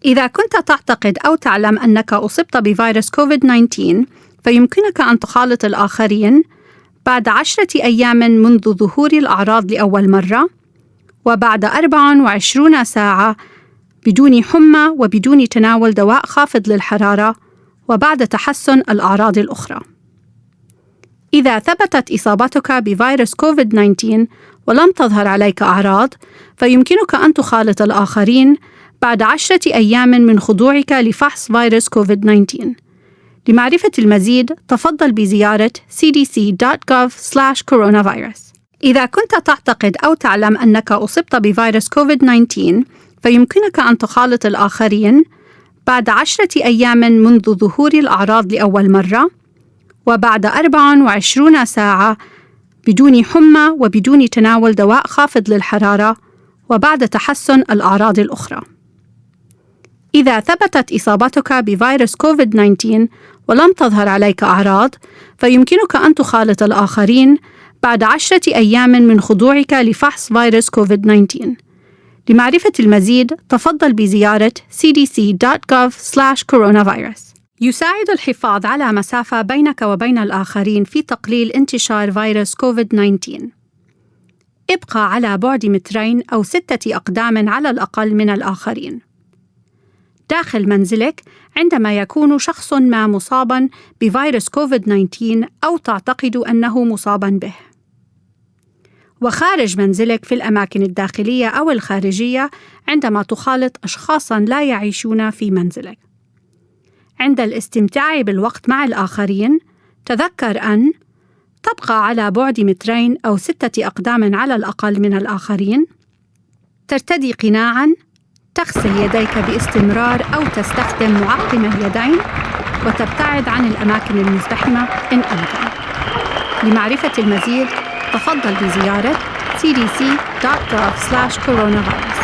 إذا كنت تعتقد أو تعلم أنك أصبت بفيروس كوفيد-19 فيمكنك أن تخالط الآخرين بعد 10 أيام منذ ظهور الأعراض لأول مرة، وبعد 24 ساعة بدون حمى وبدون تناول دواء خافض للحرارة، وبعد تحسن الأعراض الأخرى. إذا ثبتت إصابتك بفيروس كوفيد-19 ولم تظهر عليك أعراض، فيمكنك أن تخالط الآخرين بعد 10 أيام من خضوعك لفحص فيروس كوفيد-19. لمعرفة المزيد تفضل بزيارة cdc.gov/coronavirus. إذا كنت تعتقد أو تعلم أنك أصبت بفيروس كوفيد-19 فيمكنك أن تخالط الآخرين بعد 10 أيام منذ ظهور الأعراض لأول مرة، وبعد 24 ساعة بدون حمى وبدون تناول دواء خافض للحرارة، وبعد تحسن الأعراض الأخرى. إذا ثبتت إصابتك بفيروس كوفيد-19 ولم تظهر عليك أعراض، فيمكنك أن تخالط الآخرين بعد 10 أيام من خضوعك لفحص فيروس كوفيد-19. لمعرفة المزيد تفضل بزيارة cdc.gov/coronavirus. يساعد الحفاظ على مسافة بينك وبين الآخرين في تقليل انتشار فيروس كوفيد-19. ابقى على بعد 2 أو 6 أقدام على الأقل من الآخرين. داخل منزلك عندما يكون شخص ما مصاباً بفيروس كوفيد-19 أو تعتقد أنه مصاباً به. وخارج منزلك في الأماكن الداخلية أو الخارجية عندما تخالط أشخاصاً لا يعيشون في منزلك. عند الاستمتاع بالوقت مع الآخرين، تذكر أن تبقى على بعد 2 أو 6 أقدام على الأقل من الآخرين، ترتدي قناعاً، تغسل يديك باستمرار أو تستخدم معقم اليدين، وتبتعد عن الأماكن المزدحمة إن أمكن. لمعرفة المزيد تفضل بزيارة cdc.gov/coronavirus.